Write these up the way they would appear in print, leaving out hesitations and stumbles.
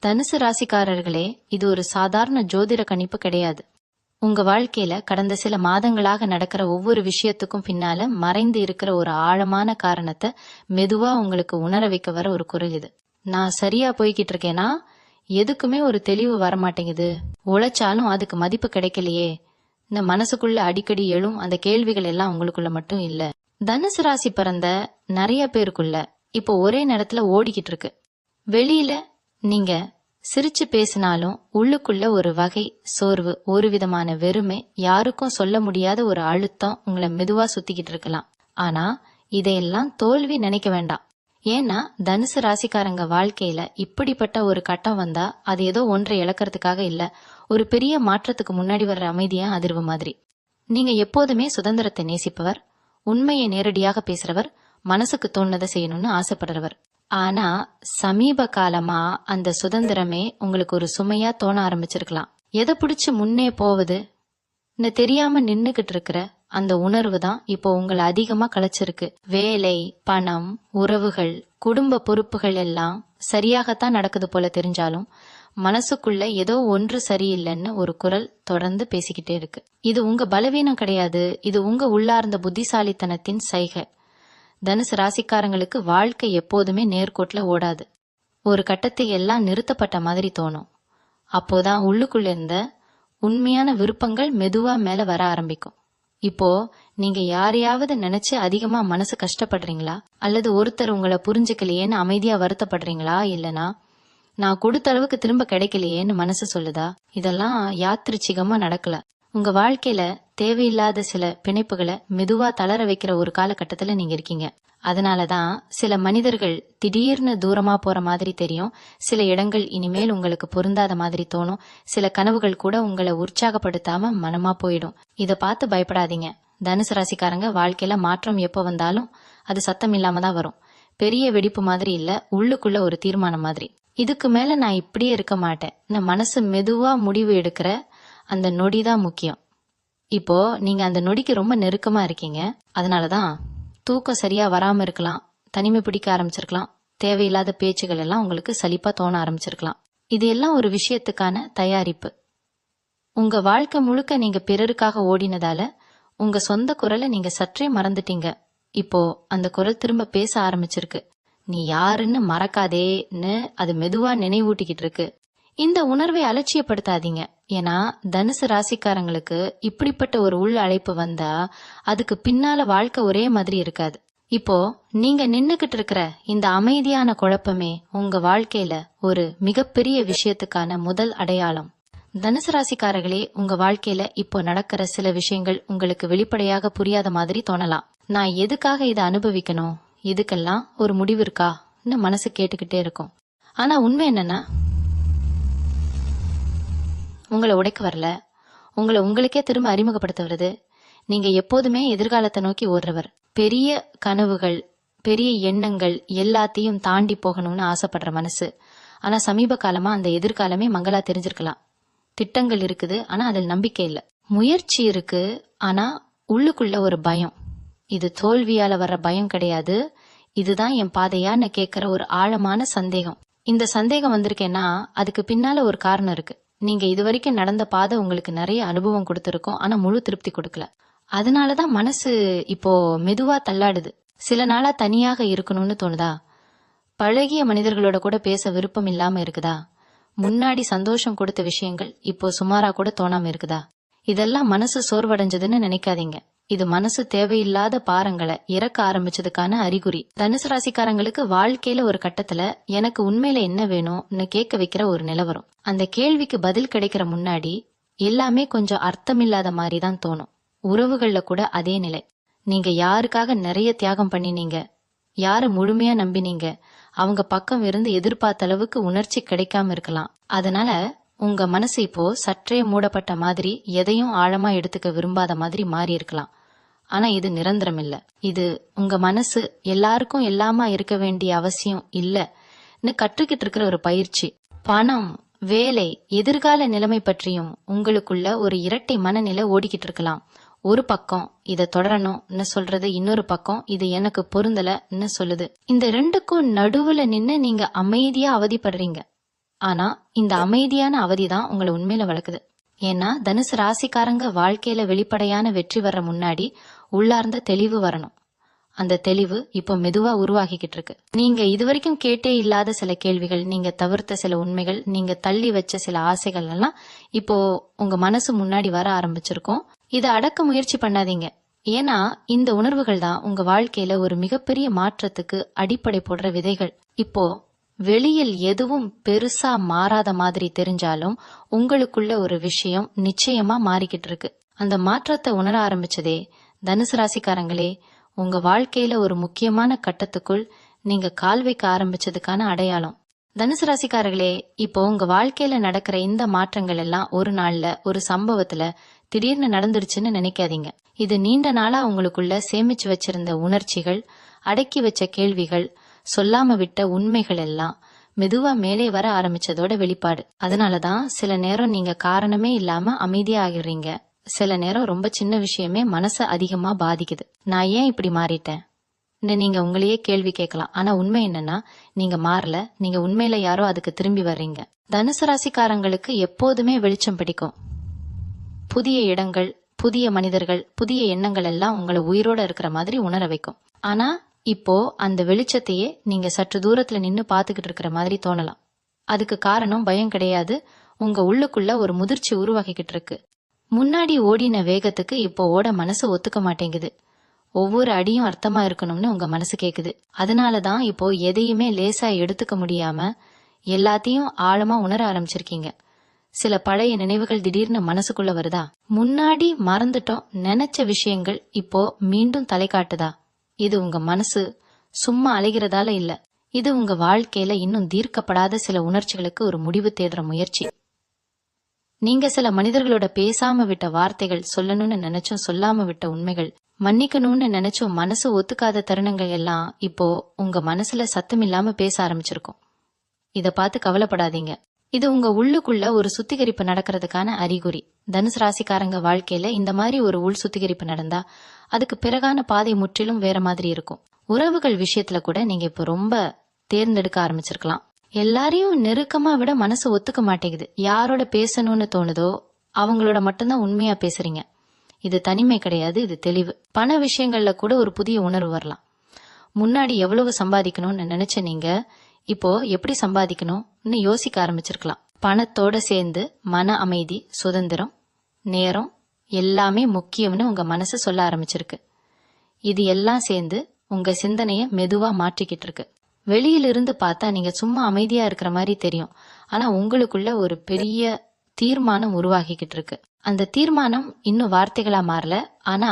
தனுசு ராசிக்காரர்களே, இது ஒரு சாதாரண ஜோதிட கணிப்பு கிடையாது. உங்க வாழ்க்கையில கடந்த சில மாதங்களாக நடக்கிற ஒவ்வொரு விஷயத்துக்கும் பின்னால மறைந்து இருக்கிற ஒரு ஆழமான காரணத்தை மெதுவா உங்களுக்கு உணர வைக்க வர ஒரு குரல் இது. நான் சரியா போய்கிட்டு இருக்கேனா? எதுக்குமே ஒரு தெளிவு வரமாட்டேங்குது, உழைச்சாலும் அதுக்கு மதிப்பு கிடைக்கலையே, இந்த மனசுக்குள்ள அடிக்கடி எழும் அந்த கேள்விகள் எல்லாம் உங்களுக்குள்ள மட்டும் இல்ல. தனுசு ராசி பிறந்த நிறைய பேருக்குள்ள இப்போ ஒரே நேரத்துல ஓடிக்கிட்டு இருக்கு. வெளியில நீங்க சிரிச்சு பேசினாலும் உள்ளுக்குள்ள ஒரு வகை சோர்வு, ஒரு விதமான வெறுமை, யாருக்கும் சொல்ல முடியாத ஒரு அழுத்தம் உங்களை மெதுவா சுத்திக்கிட்டு இருக்கலாம். ஆனா இதையெல்லாம் தோல்வி நினைக்க வேண்டாம். ஏன்னா தனுசு ராசிக்காரங்க வாழ்க்கையில இப்படிப்பட்ட ஒரு கட்டம் வந்தா அது ஏதோ ஒன்றை இழக்கிறதுக்காக இல்ல, ஒரு பெரிய மாற்றத்துக்கு முன்னாடி வர்ற அமைதியா அதிர்வு மாதிரி. நீங்க எப்போதுமே சுதந்திரத்தை நேசிப்பவர், உண்மையை நேரடியாக பேசுறவர், மனசுக்கு தோணுனதை செய்யணும்னு ஆசைப்படுறவர். ஆனா சமீப காலமா அந்த சுதந்திரமே உங்களுக்கு ஒரு சுமையா தோண ஆரம்பிச்சிருக்கலாம். எதை பிடிச்சு முன்னே போவது தெரியாம நின்னுகிட்டு இருக்கிற அந்த உணர்வு தான் இப்போ உங்களை அதிகமா கலைச்சிருக்கு. வேலை, பணம், உறவுகள், குடும்ப பொறுப்புகள் எல்லாம் சரியாகத்தான் நடக்குது போல தெரிஞ்சாலும் மனசுக்குள்ள ஏதோ ஒன்று சரியில்லைன்னு ஒரு குரல் தொடர்ந்து பேசிக்கிட்டே இருக்கு. இது உங்க பலவீனம் கிடையாது, இது உங்க உள்ளார்ந்த புத்திசாலித்தனத்தின் சைகை. தனுசு ராசிக்காரங்களுக்கு வாழ்க்கை எப்போதுமே நேர்கோட்ல ஓடாது. ஒரு கட்டத்தை எல்லாம் நிறுத்தப்பட்ட மாதிரி தோணும். அப்போதான் உள்ளுக்குள்ள இருந்த உண்மையான விருப்பங்கள் மெதுவா மேல வர ஆரம்பிக்கும். இப்போ நீங்க யாரையாவது நினைச்சு அதிகமா மனசு கஷ்டப்படுறீங்களா? அல்லது ஒருத்தர் உங்களை புரிஞ்சுக்கலையேன்னு அமைதியா வருத்தப்படுறீங்களா? இல்லனா நான் கொடுத்த அளவுக்கு திரும்ப கிடைக்கலையேன்னு மனசு சொல்லுதா? இதெல்லாம் யாத்திரிச்சிகமா நடக்கல. உங்க வாழ்க்கையில தேவையில்லாத சில பிணைப்புகளை மெதுவா தளர வைக்கிற ஒரு காலகட்டத்துல நீங்க இருக்கீங்க. அதனாலதான் சில மனிதர்கள் திடீர்னு தூரமா போற மாதிரி தெரியும், சில இடங்கள் இனிமேல் உங்களுக்கு பொருந்தாத மாதிரி தோணும், சில கனவுகள் கூட உங்களை உற்சாகப்படுத்தாம மனமா போயிடும். இத பார்த்து பயப்படாதீங்க. தனுசு ராசிக்காரங்க வாழ்க்கையில மாற்றம் எப்ப வந்தாலும் அது சத்தம் இல்லாம தான் வரும். பெரிய வெடிப்பு மாதிரி இல்ல, உள்ளுக்குள்ள ஒரு தீர்மானம் மாதிரி. இதுக்கு மேல நான் இப்படியே இருக்க மாட்டேன், நான் மனசு மெதுவா முடிவு எடுக்கிற அந்த நொடிதான் முக்கியம். இப்போ நீங்க அந்த நொடிக்கு ரொம்ப நெருக்கமா இருக்கீங்க. அதனாலதான் தூக்கம் சரியா வராம இருக்கலாம், தனிமை பிடிக்க ஆரம்பிச்சிருக்கலாம், தேவையில்லாத பேச்சுகள் எல்லாம் உங்களுக்கு சலிப்பா தோண ஆரம்பிச்சிருக்கலாம். இது எல்லாம் ஒரு விஷயத்துக்கான தயாரிப்பு. உங்க வாழ்க்கை முழுக்க நீங்க பிறருக்காக ஓடினதால உங்க சொந்த குரலை நீங்க சற்றே மறந்துட்டீங்க. இப்போ அந்த குரல் திரும்ப பேச ஆரம்பிச்சிருக்கு. நீ யாருன்னு மறக்காதேன்னு அது மெதுவா நினைவூட்டிக்கிட்டு இருக்கு. இந்த உணர்வை அலட்சியப்படுத்தாதீங்க. ஏன்னா தனுசு ராசிக்காரங்களுக்கு இப்படிப்பட்ட ஒரு உள் அழைப்பு வந்தா அதுக்கு பின்னால வாழ்க்கை ஒரே மாதிரி இருக்காது. இப்போ நீங்க நின்னுகிட்டு இருக்கிற இந்த அமைதியான குழப்பமே உங்க வாழ்க்கையில ஒரு மிகப்பெரிய விஷயத்துக்கான முதல் அடையாளம். தனுசு ராசிக்காரர்களே, உங்க வாழ்க்கையில இப்போ நடக்கிற சில விஷயங்கள் உங்களுக்கு வெளிப்படையாக புரியாத மாதிரி தோணலாம். நான் எதுக்காக இதை அனுபவிக்கணும், இதுக்கெல்லாம் ஒரு முடிவு இருக்கான்னு மனசு கேட்டுக்கிட்டே இருக்கும். ஆனா உண்மை என்னன்னா, உங்களை உடைக்க வரல, உங்களை உங்களுக்கே திரும்ப அறிமுகப்படுத்த வருது. நீங்க எப்போதுமே எதிர்காலத்தை நோக்கி ஓடுறவர். பெரிய கனவுகள், பெரிய எண்ணங்கள் எல்லாத்தையும் தாண்டி போகணும்னு ஆசைப்படுற மனசு. ஆனா சமீப காலமா அந்த எதிர்காலமே மங்களா தெரிஞ்சிருக்கலாம். திட்டங்கள் இருக்குது, ஆனா அதில் நம்பிக்கை இல்ல. முயற்சி இருக்கு, ஆனா உள்ளுக்குள்ள ஒரு பயம். இது தோல்வியால வர்ற பயம் கிடையாது, இதுதான் என் பாதையான்னு கேட்கிற ஒரு ஆழமான சந்தேகம். இந்த சந்தேகம் வந்திருக்கேன்னா அதுக்கு பின்னால ஒரு காரணம் இருக்கு. நீங்க இதுவரைக்கும் நடந்த பாதை உங்களுக்கு நிறைய அனுபவம் கொடுத்திருக்கோம், ஆனா முழு திருப்தி கொடுக்கல. அதனாலதான் மனசு இப்போ மெதுவா தள்ளாடுது. சில நாளா தனியாக இருக்கணும்னு தோணுதா? பழகிய மனிதர்களோட கூட பேச விருப்பம் இல்லாம இருக்குதா? முன்னாடி சந்தோஷம் கொடுத்த விஷயங்கள் இப்போ சுமாரா கூட தோணாம இருக்குதா? இதெல்லாம் மனசு சோர்வடைஞ்சதுன்னு நினைக்காதீங்க. இது மனசு தேவையில்லாத பாரங்களை இறக்க ஆரம்பிச்சதுக்கான அறிகுறி. தனுசு ராசிக்காரங்களுக்கு வாழ்க்கையில ஒரு கட்டத்துல எனக்கு உண்மையில என்ன வேணும்னு கேட்க வைக்கிற ஒரு நிலவரம். அந்த கேள்விக்கு பதில் கிடைக்கிற முன்னாடி எல்லாமே கொஞ்சம் அர்த்தமில்லாத மாதிரி தான் தோணும். உறவுகள்ல கூட அதே நிலை. நீங்க யாருக்காக நிறைய தியாகம் பண்ணினீங்க, யார முழுமையா நம்பினீங்க, அவங்க பக்கம் இருந்து எதிர்பார்த்த அளவுக்கு உணர்ச்சி கிடைக்காம இருக்கலாம். அதனால உங்க மனசு இப்போ சற்றே மூடப்பட்ட மாதிரி, எதையும் ஆழமா எடுத்துக்க விரும்பாத மாதிரி மாறி இருக்கலாம். ஆனா இது நிரந்தரம் இல்ல. இது உங்க மனசு எல்லாருக்கும் எல்லாமா இருக்க வேண்டிய அவசியம் இல்லன்னு கற்றுக்கிட்டு இருக்கிற ஒரு பயிற்சி. பணம், வேலை, எதிர்கால நிலைமை பற்றியும் உங்களுக்குள்ள ஒரு இரட்டை மனநிலை ஓடிக்கிட்டு இருக்கலாம். ஒரு பக்கம் இதை தொடரணும்னு சொல்றது, இன்னொரு பக்கம் இது எனக்கு பொருந்தலன்னு சொல்லுது. இந்த ரெண்டுக்கும் நடுவுல நின்னு நீங்க அமைதியா அவதிப்படுறீங்க. ஆனா இந்த அமைதியான அவதி தான் உங்களை உண்மையில வளர்க்குது. ஏன்னா தனுசு ராசிக்காரங்க வாழ்க்கையில வெளிப்படையான வெற்றி வர்ற முன்னாடி உள்ளார்ந்த தெளிவு வரணும். அந்த தெளிவு இப்போ மெதுவா உருவாகிக்கிட்டு இருக்கு. நீங்க இதுவரைக்கும் கேட்டே இல்லாத சில கேள்விகள், நீங்க தவிர்த்த சில உண்மைகள், நீங்க தள்ளி வச்ச சில ஆசைகள் எல்லாம் இப்போ உங்க மனசு முன்னாடி வர ஆரம்பிச்சிருக்கும். இதை அடக்க முயற்சி பண்ணாதீங்க. ஏன்னா இந்த உணர்வுகள் தான் உங்க வாழ்க்கையில ஒரு மிகப்பெரிய மாற்றத்துக்கு அடிப்படை போடுற விதைகள். இப்போ வெளியில் எதுவும் பெருசா மாறாத மாதிரி தெரிஞ்சாலும் உங்களுக்குள்ள ஒரு விஷயம் நிச்சயமா மாறிக்கிட்டு இருக்கு. அந்த மாற்றத்தை உணர ஆரம்பிச்சதே தனுசு ராசிக்காரங்களே உங்க வாழ்க்கையில ஒரு முக்கியமான கட்டத்துக்குள் நீங்க கால் வைக்க ஆரம்பிச்சதுக்கான அடையாளம். தனுசு ராசிக்காரர்களே, இப்போ உங்க வாழ்க்கையில நடக்கிற இந்த மாற்றங்கள் எல்லாம் ஒரு நாள்ல ஒரு சம்பவத்துல திடீர்னு நடந்துடுச்சுன்னு நினைக்காதீங்க. இது நீண்ட நாளா உங்களுக்குள்ள சேமிச்சு வச்சிருந்த உணர்ச்சிகள், அடக்கி வச்ச கேள்விகள், சொல்லாம விட்ட உண்மைகள் எல்லாம் மெதுவா மேலே வர ஆரம்பிச்சதோட வெளிப்பாடு. அதனாலதான் சில நேரம் நீங்க காரணமே இல்லாம அமைதியா ஆகிடுறீங்க. சில நேரம் ரொம்ப சின்ன விஷயமே மனசை அதிகமா பாதிக்குது. நான் ஏன் இப்படி மாறிட்டேன் நீங்க உங்களையே கேள்வி கேட்கலாம். ஆனா உண்மை என்னன்னா, நீங்க மாறல, நீங்க உண்மையில யாரோ அதுக்கு திரும்பி வர்றீங்க. தனுசு ராசிக்காரங்களுக்கு எப்போதுமே வெளிச்சம் பிடிக்கும். புதிய இடங்கள், புதிய மனிதர்கள், புதிய எண்ணங்கள் எல்லாம் உங்களை உயிரோட இருக்கிற மாதிரி உணர வைக்கும். ஆனா இப்போ அந்த வெளிச்சத்தையே நீங்க சற்று தூரத்துல நின்னு பாத்துக்கிட்டு இருக்கிற மாதிரி தோணலாம். அதுக்கு காரணம் பயம் கிடையாது, உங்க உள்ளுக்குள்ள ஒரு முதிர்ச்சி உருவாகிக்கிட்டு இருக்கு. முன்னாடி ஓடின வேகத்துக்கு இப்போ ஓட மனசு ஒத்துக்க மாட்டேங்குது. ஒவ்வொரு அடியும் அர்த்தமா இருக்கணும்னு உங்க மனசு கேக்குது. அதனாலதான் இப்போ எதையுமே லேசா எடுத்துக்க முடியாம எல்லாத்தையும் ஆழமா உணர ஆரம்பிச்சிருக்கீங்க. சில பழைய நினைவுகள் திடீர்னு மனசுக்குள்ள வருதா? முன்னாடி மறந்துட்டோம் நினைச்ச விஷயங்கள் இப்போ மீண்டும் தலை காட்டுதா? இது உங்க மனசு சும்மா அலைகிறதால இல்ல, இது உங்க வாழ்க்கையில இன்னும் தீர்க்கப்படாத சில உணர்ச்சிகளுக்கு ஒரு முடிவு தேடுற முயற்சி. நீங்க சில மனிதர்களோட பேசாம விட்ட வார்த்தைகள், சொல்லணும்னு நினைச்சும் சொல்லாம விட்ட உண்மைகள், மன்னிக்கணும்னு நினைச்சும் மனசு ஒத்துக்காத தருணங்கள் எல்லாம் இப்போ உங்க மனசுல சத்தமில்லாம பேச ஆரம்பிச்சிருக்கும். இத பார்த்து கவலைப்படாதீங்க. இது உங்க உள்ளுக்குள்ள ஒரு சுத்திகரிப்பு நடக்கிறதுக்கான அறிகுறி. தனுசு ராசிக்காரங்க வாழ்க்கையில இந்த மாதிரி ஒரு உள் சுத்திகரிப்பு நடந்தா அதுக்கு பிறகான பாதை முற்றிலும் வேற மாதிரி இருக்கும். உறவுகள் விஷயத்துல கூட நீங்க இப்போ ரொம்ப தேர்ந்தெடுக்க ஆரம்பிச்சிருக்கலாம். எல்லாரையும் நெருக்கமா விட மனசு ஒத்துக்க மாட்டேங்குது. யாரோட பேசணும்னு தோணுதோ அவங்களோட மட்டும்தான் உண்மையா பேசுறீங்க. இது தனிமை கிடையாது, இது தெளிவு. பண விஷயங்கள்ல கூட ஒரு புதிய உணர்வு வரலாம். முன்னாடி எவ்வளவு சம்பாதிக்கணும்னு நினைச்ச நீங்க இப்போ எப்படி சம்பாதிக்கணும்னு யோசிக்க ஆரம்பிச்சிருக்கலாம். பணத்தோட சேர்ந்து மன அமைதி, சுதந்திரம், நேரம் எல்லாமே முக்கியம்னு உங்க மனசு சொல்ல ஆரம்பிச்சிருக்கு. இது எல்லாம் சேர்ந்து உங்க சிந்தனைய மெதுவா மாற்றிக்கிட்டு இருக்கு. வெளியிலிருந்து பார்த்தா நீங்க சும்மா அமைதியா இருக்கிற மாதிரி தெரியும். ஆனா உங்களுக்குள்ள ஒரு பெரிய தீர்மானம் உருவாகிக்கிட்டு இருக்கு. அந்த தீர்மானம் இன்னும் வார்த்தைகளா மாறல, ஆனா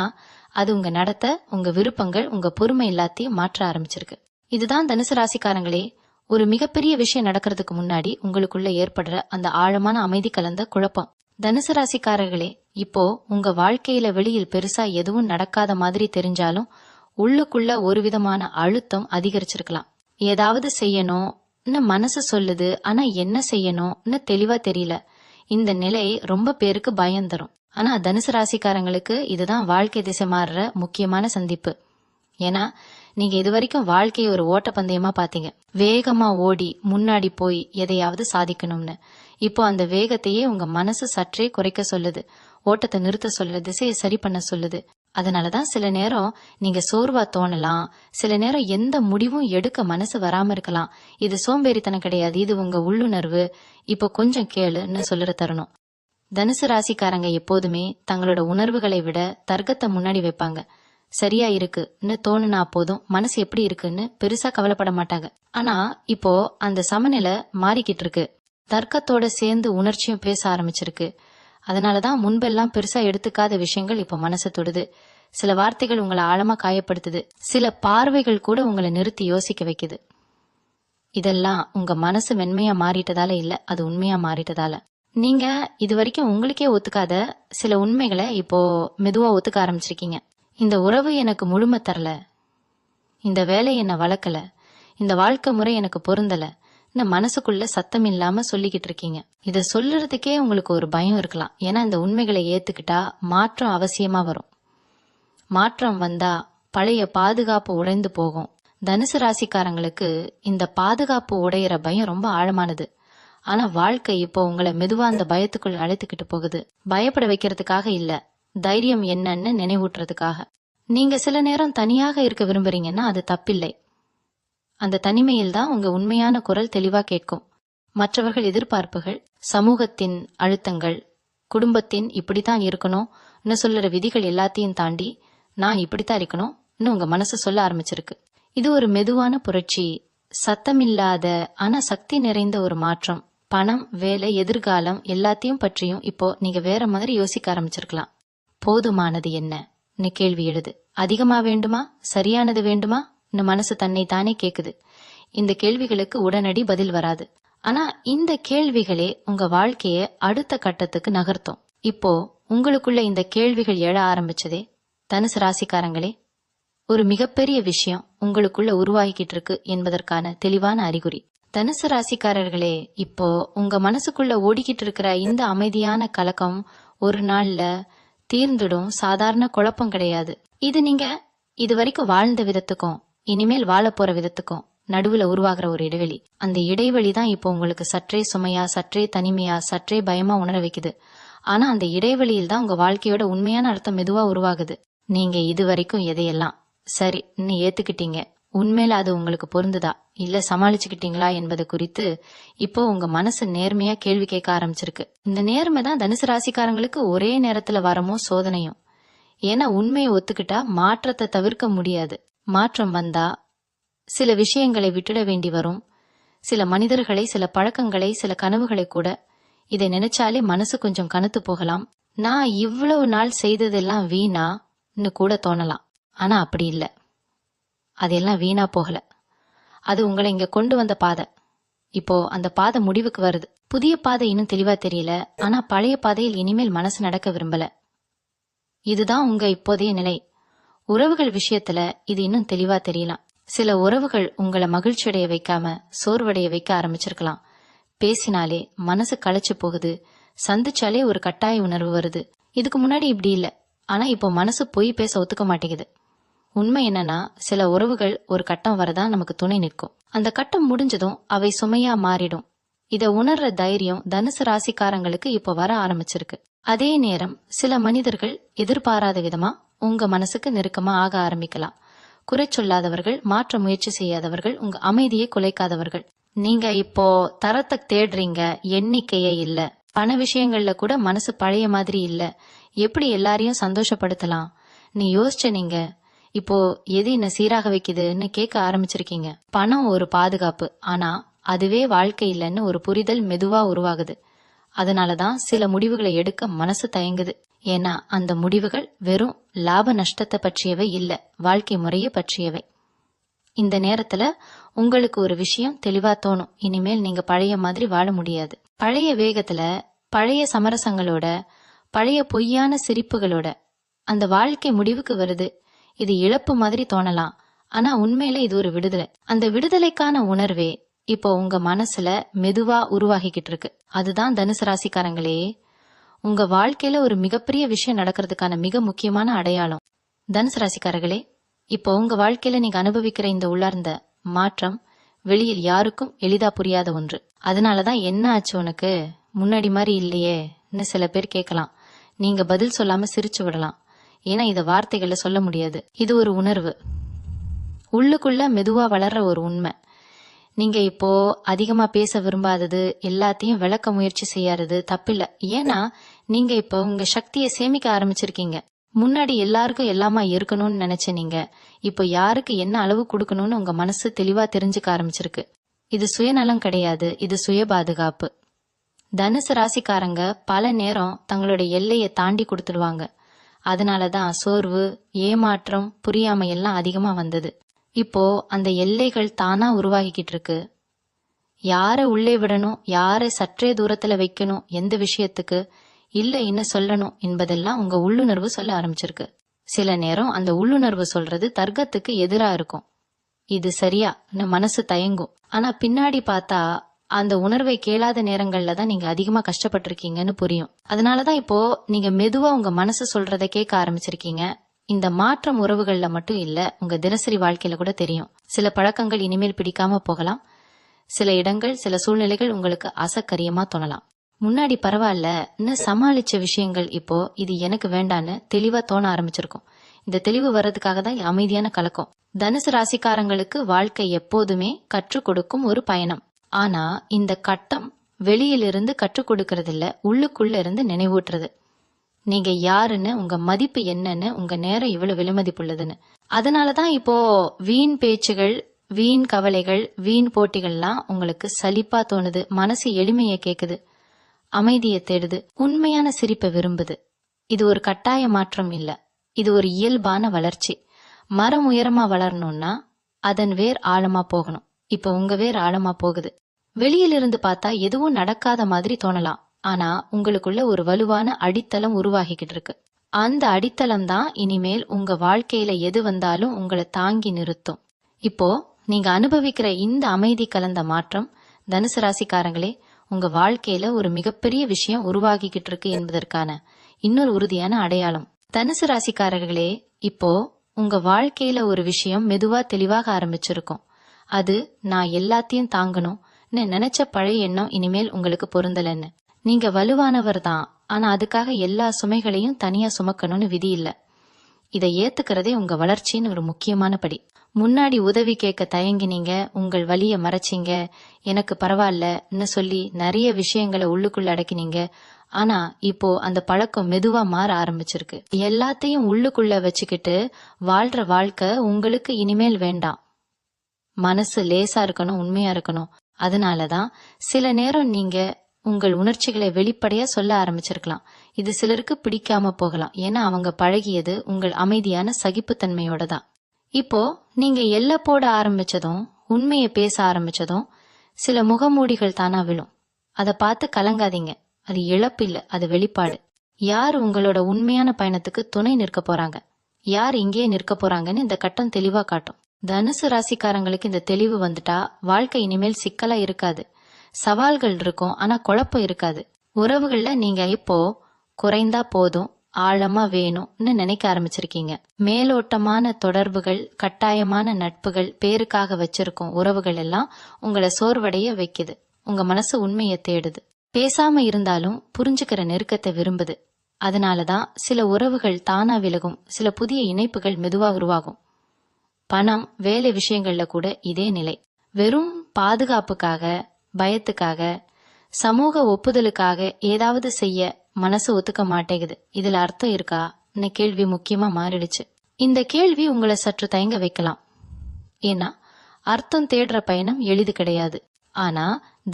அது உங்க நடத்த, உங்க விருப்பங்கள், உங்க பொறுமை எல்லாத்தையும் மாற்ற ஆரம்பிச்சிருக்கு. இதுதான் தனுசு ராசிக்காரங்களே, ஒரு மிகப்பெரிய விஷயம் நடக்கிறதுக்கு முன்னாடி உங்களுக்குள்ள ஏற்படுற அந்த ஆழமான அமைதி கலந்த குழப்பம். தனுசு ராசிக்காரர்களே, இப்போ உங்க வாழ்க்கையில வெளியில் பெருசா எதுவும் நடக்காத மாதிரி தெரிஞ்சாலும் உள்ளுக்குள்ள ஒரு விதமான அழுத்தம் அதிகரிச்சிருக்கலாம். ஏதாவது செய்யணும்னு மனசு சொல்லுது, ஆனா என்ன செய்யணும்னு தெளிவா தெரியல. இந்த நிலை ரொம்ப பேருக்கு பயம் தரும். ஆனா தனுசு ராசிக்காரங்களுக்கு இதுதான் வாழ்க்கை திசை மாறுற முக்கியமான சந்திப்பு. ஏன்னா நீங்க இது வரைக்கும் வாழ்க்கையை ஒரு ஓட்டப்பந்தயமா பாத்தீங்க. வேகமா ஓடி முன்னாடி போய் எதையாவது சாதிக்கணும்னு. இப்போ அந்த வேகத்தையே உங்க மனசு சற்றே குறைக்க சொல்லுது, ஓட்டத்தை நிறுத்த சொல்லுது, திசையை சரி பண்ண சொல்லுது. அதனாலதான் சில நேரம் நீங்க சோர்வா தோணலாம், சில நேரம் எந்த முடிவும் எடுக்க மனசு வராம இருக்கலாம். இது சோம்பேறித்தனம் கிடையாது, இது உங்க உள்ளுணர்வு. இப்போ கொஞ்சம் கேளுன்னு சொல்லுற தருணம். தனுசு ராசிக்காரங்க எப்போதுமே தங்களோட உணர்வுகளை விட தர்க்கத்தை முன்னாடி வைப்பாங்க. சரியா இருக்குன்னு தோணுனா போதும், மனசு எப்படி இருக்குன்னு பெருசா கவலைப்பட மாட்டாங்க. ஆனா இப்போ அந்த சமநிலை மாறிக்கிட்டு இருக்கு. தர்க்கத்தோட சேர்ந்து உணர்ச்சியும் பேச ஆரம்பிச்சிருக்கு. அதனாலதான் முன்பெல்லாம் பெருசா எடுத்துக்காத விஷயங்கள் இப்போ மனசை தொடுது. சில வார்த்தைகள் உங்களை ஆழமா காயப்படுத்துது, சில பார்வைகள் கூட உங்களை நிறுத்தி யோசிக்க வைக்குது. இதெல்லாம் உங்க மனசு மென்மையா மாறிட்டதால இல்ல, அது உண்மையா மாறிட்டதால. நீங்க இது வரைக்கும் உங்களுக்கே ஒத்துக்காத சில உண்மைகளை இப்போ மெதுவா ஒத்துக்க ஆரம்பிச்சிருக்கீங்க. இந்த உறவு எனக்கு முழுமை தரல, இந்த வேலை என்ன வளர்க்கல, இந்த வாழ்க்கை முறை எனக்கு பொருந்தல, மனசுக்குள்ள சத்தம் இல்லாம சொல்லிக்கிட்டு இருக்கீங்க. இத சொல்லுறதுக்கே உங்களுக்கு ஒரு பயம் இருக்கலாம். ஏன்னா இந்த உண்மைகளை ஏத்துக்கிட்டா மாற்றம் அவசியமா வரும். மாற்றம் வந்தா பழைய பாதுகாப்பு உடைந்து போகும். தனுசு ராசிக்காரங்களுக்கு இந்த பாதுகாப்பு உடையிற பயம் ரொம்ப ஆழமானது. ஆனா வாழ்க்கை இப்போ உங்களை மெதுவா அந்த பயத்துக்குள் அழைத்துக்கிட்டு போகுது. பயப்பட வைக்கிறதுக்காக இல்ல, தைரியம் என்னன்னு நினைவூட்டுறதுக்காக. நீங்க சில நேரம் தனியாக இருக்க விரும்புறீங்கன்னா அது தப்பில்லை. அந்த தனிமையில் தான் உங்க உண்மையான குரல் தெளிவா கேட்கும். மற்றவர்கள் எதிர்பார்ப்புகள், சமூகத்தின் அழுத்தங்கள், குடும்பத்தின் இப்படித்தான் இருக்கணும்னு சொல்லுற விதிகள் எல்லாத்தையும் தாண்டி நான் இப்படித்தான் இருக்கணும் உங்க மனசு சொல்ல ஆரம்பிச்சிருக்கு. இது ஒரு மெதுவான புரட்சி, சத்தமில்லாத ஆனா சக்தி நிறைந்த ஒரு மாற்றம். பணம், வேலை, எதிர்காலம் எல்லாத்தையும் பற்றியும் இப்போ நீங்க வேற மாதிரி யோசிக்க ஆரம்பிச்சிருக்கலாம். போதுமானது என்ன கேள்வி எழுது. அதிகமா வேண்டுமா, சரியானது வேண்டுமா மனசு தன்னை தானே கேக்குது. இந்த கேள்விகளுக்கு உடனடி பதில் வராது. ஆனா இந்த கேள்விகளே உங்க வாழ்க்கைய அடுத்த கட்டத்துக்கு நகர்த்தும். இப்போ உங்களுக்குள்ள இந்த கேள்விகள் எழ ஆரம்பிச்சதே தனுசு ராசிக்காரங்களே, ஒரு மிகப்பெரிய விஷயம் உங்களுக்குள்ள உருவாகிக்கிட்டு இருக்கு என்பதற்கான தெளிவான அறிகுறி. தனுசு ராசிக்காரர்களே, இப்போ உங்க மனசுக்குள்ள ஓடிக்கிட்டு இருக்கிற இந்த அமைதியான கலக்கம் ஒரு நாள்ல தீர்ந்துடும். சாதாரண குழப்பம் கிடையாது. இது நீங்க இது வரைக்கும் வாழ்ந்த விதத்துக்கும் இனிமேல் வாழ போற விதத்துக்கும் நடுவுல உருவாகிற ஒரு இடைவெளி. அந்த இடைவெளி தான் இப்போ உங்களுக்கு சற்றே சுமையா, சற்றே தனிமையா, சற்றே பயமா உணர வைக்குது. ஆனா அந்த இடைவெளியில் தான் உங்க வாழ்க்கையோட உண்மையான அர்த்தம் மெதுவா உருவாகுது. நீங்க இது வரைக்கும் எதையெல்லாம் சரி ஏத்துக்கிட்டீங்க, உண்மையில அது உங்களுக்கு பொருந்துதா இல்ல சமாளிச்சுக்கிட்டீங்களா என்பது குறித்து இப்போ உங்க மனசு நேர்மையா கேள்வி கேட்க ஆரம்பிச்சிருக்கு. இந்த நேர்மை தான் தனுசு ராசிக்காரங்களுக்கு ஒரே நேரத்துல வரமும் சோதனையும். ஏன்னா உண்மையை ஒத்துக்கிட்டா மாற்றத்தை தவிர்க்க முடியாது. மாற்றம் வந்தா சில விஷயங்களை விட்டுட வேண்டி வரும். சில மனிதர்களை, சில பழக்கங்களை, சில கனவுகளை கூட. இதை நினைச்சாலே மனசு கொஞ்சம் கனத்து போகலாம். நான் இவ்வளவு நாள் செய்ததெல்லாம் வீணான்னு கூட தோணலாம். ஆனா அப்படி இல்ல, அதெல்லாம் வீணா போகல. அது உங்களை இங்க கொண்டு வந்த பாதை. இப்போ அந்த பாதை முடிவுக்கு வருது. புதிய பாதை இன்னும் தெளிவா தெரியல, ஆனா பழைய பாதையில் இனிமேல் மனசு நடக்க விரும்பல. இதுதான் உங்க இப்போதைய நிலை. உறவுகள் விஷயத்துல இது இன்னும் தெளிவா தெரியலாம். சில உறவுகள் உங்களை மகிழ்ச்சியடைய வைக்காம சோர்வடைய வைக்க ஆரம்பிச்சிருக்கலாம். பேசினாலே மனசு களைச்சு போகுது, சந்திச்சாலே ஒரு கட்டாய உணர்வு வருது. இதுக்கு முன்னாடி இப்படி இல்ல, ஆனா இப்போ மனசு பொய் பேச ஒத்துக்க மாட்டேங்குது. உண்மை என்னன்னா, சில உறவுகள் ஒரு கட்டம் வரதான் நமக்கு துணை நிற்கும். அந்த கட்டம் முடிஞ்சதும் அவை சுமையா மாறிடும். இத உணர்ற தைரியம் தனுசு ராசிக்காரங்களுக்கு இப்போ வர ஆரம்பிச்சிருக்கு. அதே நேரம் சில மனிதர்கள் எதிர்பாராத விதமா உங்க மனசுக்கு நெருக்கமா ஆக ஆரம்பிக்கலாம். குறை சொல்லாதவர்கள், மாற்ற முயற்சி செய்யாதவர்கள், உங்க அமைதியை குலைக்காதவர்கள். நீங்க இப்போ தரத்தை தேடுறீங்க, எண்ணிக்கையே இல்ல. பண விஷயங்கள்ல கூட மனசு பழைய மாதிரி இல்ல. எப்படி எல்லாரையும் சந்தோஷப்படுத்தலாம் நீ யோசிச்ச நீங்க இப்போ எது என்ன சீராக வைக்குதுன்னு கேட்க ஆரம்பிச்சிருக்கீங்க. பணம் ஒரு பாதுகாப்பு, ஆனா அதுவே வாழ்க்கை இல்லைன்னு ஒரு புரிதல் மெதுவா உருவாகுது. அதனாலதான் சில முடிவுகளை எடுக்க மனசு தயங்குது. ஏன்னா அந்த முடிவுகள் வெறும் லாப நஷ்டத்தை பற்றியவை இல்ல, வாழ்க்கை முறையை பற்றியவை. இந்த நேரத்துல உங்களுக்கு ஒரு விஷயம் தெளிவா தோணும். இனிமேல் நீங்க பழைய மாதிரி வாழ முடியாது. பழைய வேகத்துல, பழைய சமரசங்களோட, பழைய பொய்யான சிரிப்புகளோட அந்த வாழ்க்கை முடிவுக்கு வருது. இது இழப்பு மாதிரி தோணலாம், ஆனா உண்மையில இது ஒரு விடுதலை. அந்த விடுதலைக்கான உணர்வே இப்போ உங்க மனசுல மெதுவா உருவாகிக்கிட்டு இருக்கு. அதுதான் தனுசு ராசிக்காரங்களே, உங்க வாழ்க்கையில ஒரு மிகப்பெரிய விஷயம் நடக்கிறதுக்கான மிக முக்கியமான அடையாளம். தனுசு ராசிக்காரர்களே, இப்போ உங்க வாழ்க்கையில நீங்க அனுபவிக்கிற இந்த உள்ளார்ந்த மாற்றம் வெளியில் யாருக்கும் எளிதா புரியாத ஒன்று. அதனாலதான் என்ன ஆச்சு உனக்கு, முன்னாடி மாதிரி இல்லையேன்னு சில பேர் கேட்கலாம். நீங்க பதில் சொல்லாம சிரிச்சு விடலாம். ஏன்னா இத வார்த்தைகள்ல சொல்ல முடியாது. இது ஒரு உணர்வு, உள்ளுக்குள்ள மெதுவா வளர்ற ஒரு உண்மை. நீங்க இப்போ அதிகமா பேச விரும்பாதது, எல்லாத்தையும் விளக்க முயற்சி செய்யறது தப்பில்ல. ஏன்னா நீங்க இப்போ உங்க சக்தியை சேமிக்க ஆரம்பிச்சிருக்கீங்க. முன்னாடி எல்லாருக்கும் எல்லாமா இருக்கணும்னு நினைச்ச நீங்க இப்போ யாருக்கு என்ன அளவு கொடுக்கணும்னு உங்க மனசு தெளிவா தெரிஞ்சுக்க ஆரம்பிச்சிருக்கு. இது சுயநலம் கிடையாது, இது சுய பாதுகாப்பு. தனுசு ராசிக்காரங்க பல நேரம் தங்களுடைய எல்லையை தாண்டி கொடுத்துடுவாங்க. அதனாலதான் சோர்வு, ஏமாற்றம், புரியாமை எல்லாம் அதிகமா வந்தது. இப்போ அந்த எல்லைகள் தானா உருவாகிக்கிட்டு இருக்கு. யார உள்ளே விடணும், யாரை சற்றே தூரத்துல வைக்கணும், எந்த விஷயத்துக்கு இல்ல இன்னும் சொல்லணும் என்பதெல்லாம் உங்க உள்ளுணர்வு சொல்ல ஆரம்பிச்சிருக்கு. சில நேரம் அந்த உள்ளுணர்வு சொல்றது தர்க்கத்துக்கு எதிரா இருக்கும். இது சரியா மனசு தயங்கும். ஆனா பின்னாடி பார்த்தா அந்த உணர்வை கேளாத நேரங்கள்ல தான் நீங்க அதிகமா கஷ்டப்பட்டிருக்கீங்கன்னு புரியும். அதனாலதான் இப்போ நீங்க மெதுவா உங்க மனசு சொல்றதை கேட்க ஆரம்பிச்சிருக்கீங்க. இந்த மாற்றம் உறவுகள்ல மட்டும் இல்ல, உங்க தினசரி வாழ்க்கையில கூட தெரியும். சில பழக்கங்கள் இனிமேல் பிடிக்காம போகலாம். சில இடங்கள், சில சூழ்நிலைகள் உங்களுக்கு அசக்கரியமா தோணலாம். முன்னாடி பரவாயில்ல, இன்னும் சமாளிச்ச விஷயங்கள் இப்போ இது எனக்கு வேண்டான்னு தெளிவா தோண ஆரம்பிச்சிருக்கும். இந்த தெளிவு வர்றதுக்காக தான் அமைதியான கலக்கம். தனுசு ராசிக்காரங்களுக்கு வாழ்க்கை எப்போதுமே கற்றுக் கொடுக்கும் ஒரு பயணம். ஆனா இந்த கட்டம் வெளியிலிருந்து கற்றுக் கொடுக்கறது இல்ல, உள்ளுக்குள்ள இருந்து நினைவூட்டுறது. நீங்க யாருன்னு, உங்க மதிப்பு என்னன்னு, உங்க நேரம் இவ்வளவு விலைமதிப்புள்ளதுன்னு. அதனாலதான் இப்போ வீண் பேச்சுகள், வீண் கவலைகள், வீண் போட்டிகள்லாம் உங்களுக்கு சலிப்பா தோணுது. மனசு எளிமையை கேக்குது, அமைதியை தேடுது, உண்மையான சிரிப்பை விரும்புது. இது ஒரு கட்டாய மாற்றம் இல்ல, இது ஒரு இயல்பான வளர்ச்சி. மரம் உயரமா வளரணும்னா அதன் வேர் ஆழமா போகணும். இப்ப உங்க வேர் ஆழமா போகுது. வெளியிலிருந்து பார்த்தா எதுவும் நடக்காத மாதிரி தோணலாம். ஆனா உங்களுக்குள்ள ஒரு வலுவான அடித்தளம் உருவாகிக்கிட்டு இருக்கு. அந்த அடித்தளம் தான் இனிமேல் உங்க வாழ்க்கையில எது வந்தாலும் உங்களை தாங்கி நிறுத்தும். இப்போ நீங்க அனுபவிக்கிற இந்த அமைதி கலந்த மாற்றம், தனுசு ராசிக்காரங்களே, உங்க வாழ்க்கையில ஒரு மிகப்பெரிய விஷயம் உருவாகிக்கிட்டு இருக்கு என்பதற்கான இன்னொரு உறுதியான அடையாளம். தனுசு ராசிக்காரர்களே, இப்போ உங்க வாழ்க்கையில ஒரு விஷயம் மெதுவா தெளிவாக ஆரம்பிச்சிருக்கும். அது நான் எல்லாத்தையும் தாங்கணும் நினைச்ச பழைய எண்ணம் இனிமேல் உங்களுக்கு பொருந்தலன்னு. நீங்க வலுவானவர் தான், ஆனா அதுக்காக எல்லா சுமைகளையும் தனியா சுமக்கணும்னு விதி இல்ல. இதை ஏத்துக்கிறதே உங்க வளர்ச்சின்னு ஒரு முக்கியமான படி. முன்னாடி உதவி கேட்க தயங்கினீங்க, உங்கள் வலிய மறைச்சிங்க, எனக்கு பரவாயில்லன்னு சொல்லி நிறைய விஷயங்களை உள்ளுக்குள்ள அடக்கினீங்க. ஆனா இப்போ அந்த பழக்கம் மெதுவா மாற ஆரம்பிச்சிருக்கு. எல்லாத்தையும் உள்ளுக்குள்ள வச்சுக்கிட்டு வாழ்ற வாழ்க்கை உங்களுக்கு இனிமேல் வேண்டாம். மனசு லேசா இருக்கணும், உண்மையா இருக்கணும். அதனாலதான் சில நேரம் நீங்க உங்கள் உணர்ச்சிகளை வெளிப்படையா சொல்ல ஆரம்பிச்சிருக்கலாம். இது சிலருக்கு பிடிக்காம போகலாம், ஏன்னா அவங்க பழகியது உங்கள் அமைதியான சகிப்புத்தன்மையோட தான். இப்போ நீங்க எல்லை போட ஆரம்பிச்சதும், உண்மையை பேச ஆரம்பிச்சதும் சில முகமூடிகள் தானா விழும். அதை பார்த்து கலங்காதீங்க. அது இழப்பு இல்ல, அது வெளிப்பாடு. யார் உங்களோட உண்மையான பயணத்துக்கு துணை நிற்க போறாங்க, யார் இங்கே நிற்க போறாங்கன்னு இந்த கட்டம் தெளிவா காட்டும். தனுசு ராசிக்காரங்களுக்கு இந்த தெளிவு வந்துட்டா வாழ்க்கை இனிமேல் சிக்கலா இருக்காது. சவால்கள் இருக்கும், ஆனா குழப்பம் இருக்காது. உறவுகள்ல நீங்க இப்போ குறைந்தா போதும், ஆழமா வேணும்னு நினைக்க ஆரம்பிச்சிருக்கீங்க. மேலோட்டமான தொடர்புகள், கட்டாயமான நட்புகள், பேருக்காக வச்சிருக்கும் உறவுகள் எல்லாம் உங்களை சோர்வடைய வைக்குது. உங்க மனசு உண்மையை தேடுது. பேசாம இருந்தாலும் புரிஞ்சுக்கிற நெருக்கத்தை விரும்புது. அதனாலதான் சில உறவுகள் தானா விலகும், சில புதிய இணைப்புகள் மெதுவா உருவாகும். பணம், வேலை விஷயங்கள்ல கூட இதே நிலை. வெறும் பாதுகாப்புக்காக, பயத்துக்காக, சமூக ஒப்புதலுக்காக ஏதாவது செய்ய மனசு ஒத்துக்க மாட்டேங்குது. இதுல அர்த்தம் இருக்கா கேள்வி முக்கியமா மாறிடுச்சு. இந்த கேள்வி உங்களை சற்று தயங்க வைக்கலாம். ஏன்னா அர்த்தம் தேடுற பயணம் எளிது கிடையாது. ஆனா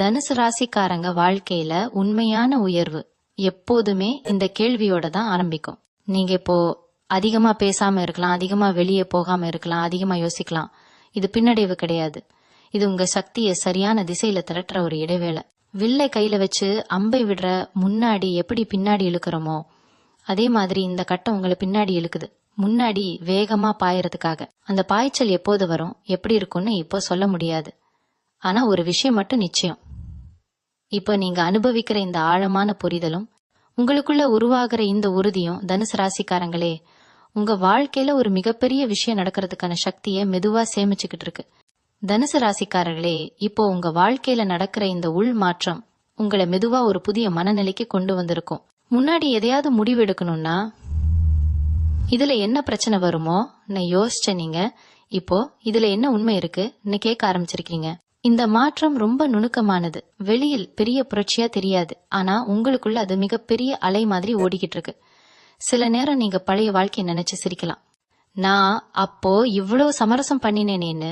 தனுசு ராசிக்காரங்க வாழ்க்கையில உண்மையான உயர்வு எப்போதுமே இந்த கேள்வியோட தான் ஆரம்பிக்கும். நீங்க இப்போ அதிகமா பேசாம இருக்கலாம், அதிகமா வெளியே போகாம இருக்கலாம், அதிகமா யோசிக்கலாம். இது பின்னடைவு கிடையாது. இது உங்க சக்தியை சரியான திசையில திரட்டுற ஒரு இடைவேளை. வில்லை கையில வச்சு அம்பை விடுற முன்னாடி எப்படி பின்னாடி இழுக்கிறோமோ, அதே மாதிரி இந்த கட்டம் உங்களை பின்னாடி இழுக்குது, முன்னாடி வேகமா பாயறதுக்காக. அந்த பாய்ச்சல் எப்போது வரும், எப்படி இருக்கும்னு இப்போ சொல்ல முடியாது. ஆனா ஒரு விஷயம் மட்டும் நிச்சயம், இப்போ நீங்க அனுபவிக்கிற இந்த ஆழமான புரிதலும், உங்களுக்குள்ள உருவாகிற இந்த உறுதியும், தனுசு ராசிக்காரங்களே, உங்க வாழ்க்கையில ஒரு மிகப்பெரிய விஷயம் நடக்கிறதுக்கான சக்தியை மெதுவா சேமிச்சுக்கிட்டு இருக்கு. தனுசு ராசிக்காரர்களே, இப்போ உங்க வாழ்க்கையில நடக்கிற இந்த உள் மாற்றம் உங்களை மெதுவா ஒரு புதிய மனநிலைக்கு கொண்டு வந்திருக்கும். முன்னாடி எதையாவது முடிவு எடுக்கணும்னா இதுல என்ன பிரச்சனை வருமோ யோசிச்ச நீங்க இப்போ இதுல என்ன உண்மை இருக்குன்னு கேட்க ஆரம்பிச்சிருக்கீங்க. இந்த மாற்றம் ரொம்ப நுணுக்கமானது. வெளியில் பெரிய புரட்சியா தெரியாது, ஆனா உங்களுக்குள்ள அது மிகப்பெரிய அலை மாதிரி ஓடிக்கிட்டு இருக்கு. சில நேரம் நீங்க பழைய வாழ்க்கையை நினைச்சு சிரிக்கலாம். நான் அப்போ இவ்வளவு சமரசம் பண்ணினேனேன்னு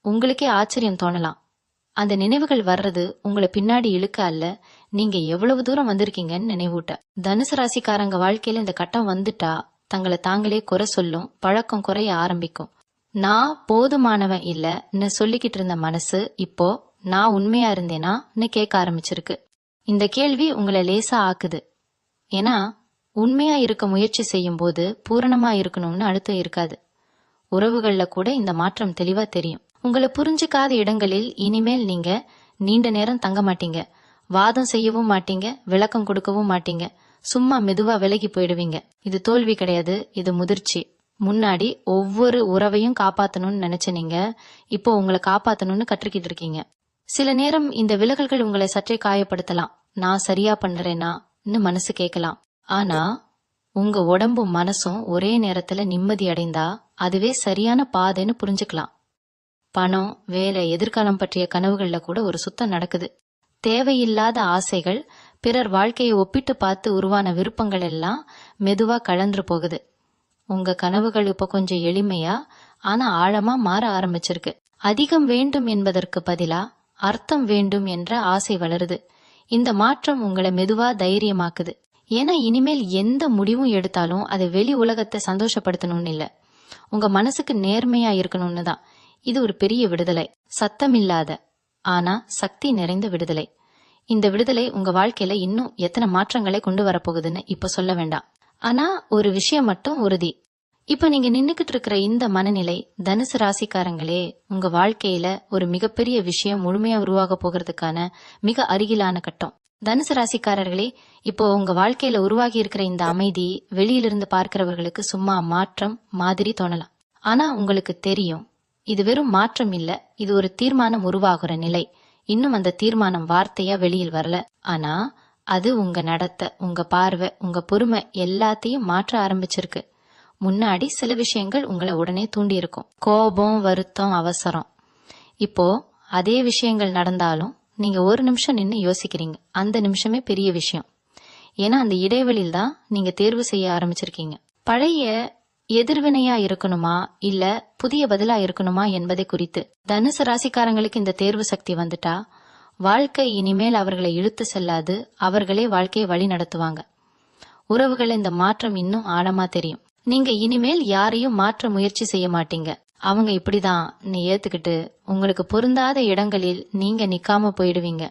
உங்களுக்கே ஆச்சரியம் தோணலாம். அந்த நினைவுகள் வர்றது உங்களை பின்னாடி இழுக்க அல்ல, நீங்க எவ்வளவு தூரம் வந்திருக்கீங்கன்னு நினைவூட்ட. தனுசு ராசிக்காரங்க வாழ்க்கையில இந்த கட்டம் வந்துட்டா தங்களை தாங்களே குறை சொல்லும் பழக்கம் குறைய ஆரம்பிக்கும். நான் போதுமானவன் இல்லன்னு சொல்லிக்கிட்டு இருந்த மனசு இப்போ நான் உண்மையா இருந்தேனான்னு கேட்க ஆரம்பிச்சிருக்கு. இந்த கேள்வி உங்களை லேசா ஆக்குது. ஏன்னா உண்மையா இருக்க முயற்சி செய்யும் போது பூரணமா இருக்கணும்னு அழுத்தம் இருக்காது. உறவுகள்ல கூட இந்த மாற்றம் தெளிவா தெரியும். உங்களை புரிஞ்சுக்காத இடங்களில் இனிமேல் நீங்க நீண்ட நேரம் தங்க மாட்டீங்க, வாதம் செய்யவும் மாட்டீங்க, விளக்கம் கொடுக்கவும் மாட்டீங்க. சும்மா மெதுவா விலகி போயிடுவீங்க. இது தோல்வி கிடையாது, இது முதிர்ச்சி. முன்னாடி ஒவ்வொரு உறவையும் காப்பாத்தணும்னு நினைச்ச நீங்க இப்போ உங்களை காப்பாத்தணும்னு கற்றுக்கிட்டு இருக்கீங்க. சில நேரம் இந்த விலகல்கள் உங்களை சற்றே காயப்படுத்தலாம். நான் சரியா பண்றேனா மனசு கேட்கலாம். ஆனா உங்க உடம்பும் மனசும் ஒரே நேரத்துல நிம்மதி அடைந்தா அதுவே சரியான பாதைன்னு புரிஞ்சுக்கலாம். பணம், வேலை, எதிர்காலம் பற்றிய கனவுகள்ல கூட ஒரு சுத்தம் நடக்குது. தேவையில்லாத ஆசைகள், பிறர் வாழ்க்கையை ஒப்பிட்டு பார்த்து உருவான விருப்பங்கள் எல்லாம் மெதுவா கலந்து போகுது. உங்க கனவுகள் இப்ப கொஞ்சம் எளிமையா ஆனா ஆழமா மாற ஆரம்பிச்சிருக்கு. அதிகம் வேண்டும் என்பதற்கு பதிலா அர்த்தம் வேண்டும் என்ற ஆசை வளருது. இந்த மாற்றம் உங்களை மெதுவா தைரியமாக்குது. ஏன்னா இனிமேல் எந்த முடிவும் எடுத்தாலும் அதை வெளி உலகத்தை சந்தோஷப்படுத்தணும்னு இல்ல, உங்க மனசுக்கு நேர்மையா இருக்கணும்னு தான். இது ஒரு பெரிய விடுதலை. சத்தமில்லாத ஆனா சக்தி நிறைந்த விடுதலை. இந்த விடுதலை உங்க வாழ்க்கையில இன்னும் எத்தனை மாற்றங்களை கொண்டு வரப்போகுதுன்னு இப்ப சொல்ல வேண்டாம். ஆனா ஒரு விஷயம் மட்டும் உறுதி. இப்ப நீங்க நின்னுக்கிட்டு இருக்கிற இந்த மனநிலை, தனுசு ராசிக்காரங்களே, உங்க வாழ்க்கையில ஒரு மிகப்பெரிய விஷயம் முழுமையா உருவாக போகிறதுக்கான மிக அருகிலான கட்டம். தனுசு ராசிக்காரர்களே, இப்போ உங்க வாழ்க்கையில உருவாகி இருக்கிற இந்த அமைதி வெளியிலிருந்து பார்க்கிறவர்களுக்கு சும்மா மாற்றம் மாதிரி தோணலாம். ஆனா உங்களுக்கு தெரியும், இது வெறும் மாற்றம் இல்ல, இது ஒரு தீர்மானம் உருவாகுற நிலை. இன்னும் அந்த தீர்மானம் வார்த்தையா வெளியில் வரல. ஆனா அது உங்க நடத்தை, உங்க பார்வை, உங்க பொறுமை எல்லாத்தையும் மாற்ற ஆரம்பிச்சிருக்கு. முன்னாடி சில விஷயங்கள் உங்களை உடனே தூண்டி இருக்கும். கோபம், வருத்தம், அவசரம். இப்போ அதே விஷயங்கள் நடந்தாலும் நீங்க ஒரு நிமிஷம் நின்னு யோசிக்கிறீங்க. அந்த நிமிஷமே பெரிய விஷயம். ஏன்னா அந்த இடைவெளியில் தான் நீங்க தேர்வு செய்ய ஆரம்பிச்சிருக்கீங்க. பழைய எதிர்வினையா இருக்கணுமா இல்ல புதிய பதிலா இருக்கணுமா என்பதை குறித்து. தனுசு ராசிக்காரங்களுக்கு இந்த தேர்வு சக்தி வந்துட்டா வாழ்க்கை இனிமேல் அவர்களை இழுத்து செல்லாது, அவர்களே வாழ்க்கையை வழி நடத்துவாங்க. உறவுகளை இந்த மாற்றம் இன்னும் ஆழமா தெரியும். நீங்க இனிமேல் யாரையும் மாற்ற முயற்சி செய்ய மாட்டீங்க. அவங்க இப்படிதான் நீ ஏத்துக்கிட்டு உங்களுக்கு பொருந்தாத இடங்களில் நீங்க நிக்காம போயிடுவீங்க.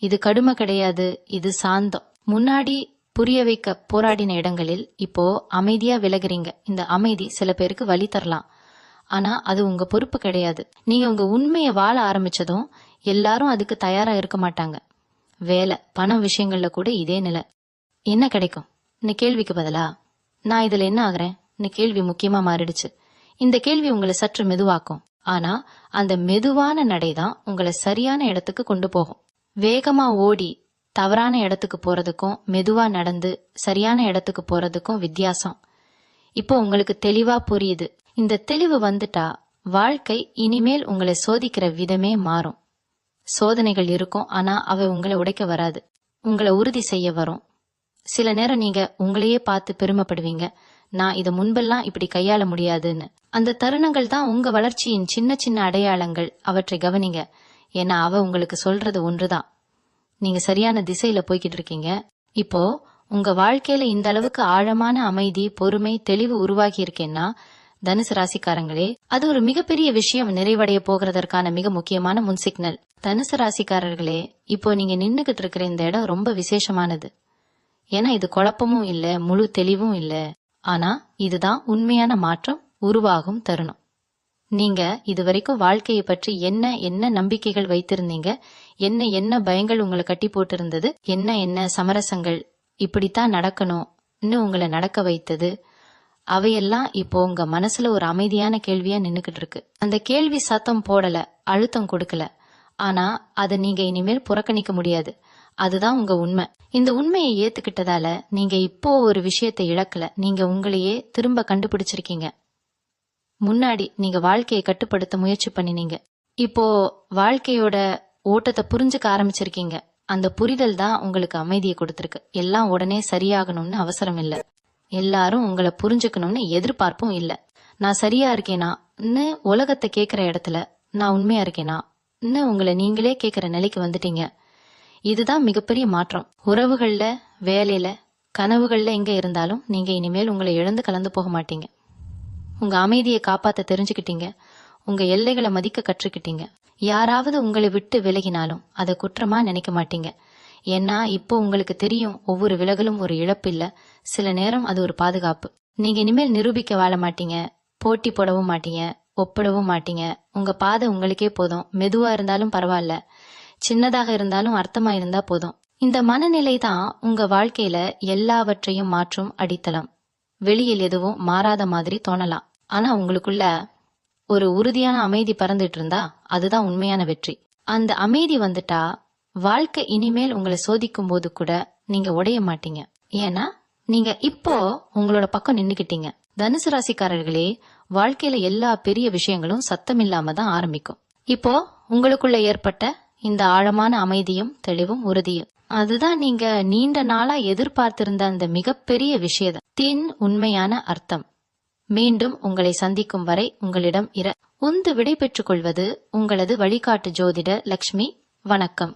இது கடுமை கிடையாது, இது சாந்தம். முன்னாடி புரிய வைக்க போராடின இடங்களில் இப்போ அமைதியா விலகுறீங்க. இந்த அமைதி சில பேருக்கு வழி தரலாம், ஆனா அது உங்க பொறுப்பு கிடையாது. நீங்க உங்க உண்மையை வாழ ஆரம்பிச்சதும் எல்லாரும் அதுக்கு தயாரா இருக்க மாட்டாங்க. வேலை, பணம் விஷயங்கள்ல கூட இதே நிலை. என்ன கிடைக்கும் இந்த கேள்விக்கு பதிலா நான் இதுல என்ன ஆகுறேன் கேள்வி முக்கியமா மாறிடுச்சு. இந்த கேள்வி உங்களை சற்று மெதுவாக்கும். ஆனா அந்த மெதுவான நடைதான் உங்களை சரியான இடத்துக்கு கொண்டு போகும். வேகமா ஓடி தவறான இடத்துக்கு போறதுக்கும் மெதுவா நடந்து சரியான இடத்துக்கு போறதுக்கும் வித்தியாசம். இப்போ உங்களுக்கு தெளிவா புரியுது. இந்த தெளிவு வந்துட்டா வாழ்க்கை இனிமேல் உங்களை சோதிக்கிற விதமே மாறும். சோதனைகள் இருக்கும், ஆனா அவை உங்களை உடைக்க வராது, உங்களை உறுதி செய்ய வரும். சில நேரம் நீங்க உங்களையே பார்த்து பெருமைப்படுவீங்க, நான் இதை முன்பெல்லாம் இப்படி கையாள முடியாதுன்னு. அந்த தருணங்கள் தான் உங்க வளர்ச்சியின் சின்ன சின்ன அடையாளங்கள். அவற்றை கவனிங்க. ஏன்னா அவ உங்களுக்கு சொல்றது ஒன்றுதான், நீங்க சரியான திசையில போய்கிட்டு இருக்கீங்க. இப்போ உங்க வாழ்க்கையில இந்த அளவுக்கு ஆழமான அமைதி, பொறுமை, தெளிவு உருவாகி இருக்கேன்னா தனுசு ராசிக்காரங்களே, அது ஒரு மிகப்பெரிய விஷயம் நிறைவடைய போகிறதற்கான மிக முக்கியமான முன் சிக்னல். தனுசு ராசிக்காரர்களே, இப்போ நீங்க நின்னுகிட்டு இருக்கிற இந்த இடம் ரொம்ப விசேஷமானது. ஏன்னா இது குழப்பமும் இல்ல, முழு தெளிவும் இல்ல. ஆனா இதுதான் உண்மையான மாற்றம் உருவாகும் தருணம். நீங்க இதுவரைக்கும் வாழ்க்கையை பற்றி என்ன என்ன நம்பிக்கைகள் வைத்திருந்தீங்க, என்ன என்ன பயங்கள் உங்களை கட்டி போட்டு இருந்தது, என்ன என்ன சமரசங்கள் இப்படித்தான் நடக்கணும் உங்களை நடக்க வைத்தது, அவையெல்லாம் இப்போ உங்க மனசுல ஒரு அமைதியான கேள்வியா நின்னுக்கிட்டு இருக்கு. அந்த கேள்வி சத்தம் போடல, அழுத்தம் கொடுக்கல. ஆனா அதை நீங்க இனிமேல் புறக்கணிக்க முடியாது. அதுதான் உங்க உண்மை. இந்த உண்மையை ஏத்துக்கிட்டதால நீங்க இப்போ ஒரு விஷயத்தை இழக்கல, நீங்க உங்களையே திரும்ப கண்டுபிடிச்சிருக்கீங்க. முன்னாடி நீங்க வாழ்க்கையை கட்டுப்படுத்த முயற்சி பண்ணினீங்க, இப்போ வாழ்க்கையோட ஓட்டத்தை புரிஞ்சுக்க ஆரம்பிச்சிருக்கீங்க. அந்த புரிதல் தான் உங்களுக்கு அமைதியை கொடுத்திருக்கு. எல்லாம் உடனே சரியாகணும்னு அவசரம் இல்ல, எல்லாரும் உங்களை புரிஞ்சுக்கணும்னு எதிர்பார்ப்பும் இல்ல. நான் சரியா இருக்கேனா உலகத்தை கேட்கிற இடத்துல நான் உண்மையா இருக்கேனா உங்களை நீங்களே கேட்கிற நிலைக்கு வந்துட்டீங்க. இதுதான் மிகப்பெரிய மாற்றம். உறவுகள்ல, வேலையில, கனவுகள்ல எங்க இருந்தாலும் நீங்க இனிமேல் உங்களை இழந்து கலந்து போக மாட்டீங்க. உங்க அமைதியை காப்பாத்த தெரிஞ்சுக்கிட்டீங்க, உங்க எல்லைகளை மதிக்க கற்றுக்கிட்டீங்க. யாராவது உங்களை விட்டு விலகினாலும் அதை குற்றமா நினைக்க மாட்டீங்க. ஏன்னா இப்போ உங்களுக்கு தெரியும், ஒவ்வொரு விலகலும் ஒரு இழப்பு இல்ல, சில நேரம் அது ஒரு பாதுகாப்பு. நீங்க இனிமேல் நிரூபிக்க வாழ மாட்டீங்க, போட்டி போடவும் மாட்டீங்க, ஒப்பிடவும் மாட்டீங்க. உங்க பாதை உங்களுக்கே போதும். மெதுவா இருந்தாலும் பரவாயில்ல, சின்னதாக இருந்தாலும் அர்த்தமா இருந்தா போதும். இந்த மனநிலை தான் உங்க வாழ்க்கையில எல்லாவற்றையும் மாற்றும் அடித்தளம். வெளியில் எதுவும் மாறாத மாதிரி தோணலாம், ஆனா உங்களுக்குள்ள ஒரு உறுதியான அமைதி பறந்துட்டு இருந்தா அதுதான் உண்மையான வெற்றி. அந்த அமைதி வந்துட்டா வாழ்க்கை இனிமேல் உங்களை சோதிக்கும் போது கூட நீங்க உடைய மாட்டீங்க. ஏன்னா நீங்க இப்போ உங்களோட பக்கம் நின்னுக்கிட்டீங்க. தனுசு ராசிக்காரர்களே, வாழ்க்கையில எல்லா பெரிய விஷயங்களும் சத்தம் இல்லாம தான் ஆரம்பிக்கும். இப்போ உங்களுக்குள்ள ஏற்பட்ட இந்த ஆழமான அமைதியும் தெளிவும் உறுதியும், அதுதான் நீங்க நீண்ட நாளா எதிர்பார்த்திருந்த அந்த மிகப்பெரிய விஷயத்தின் உண்மையான அர்த்தம். மீண்டும் உங்களை சந்திக்கும் வரை உங்களிடம் உந்து விடை பெற்றுக் கொள்வது உங்களது வழிகாட்டு ஜோதிடர் லக்ஷ்மி. வணக்கம்.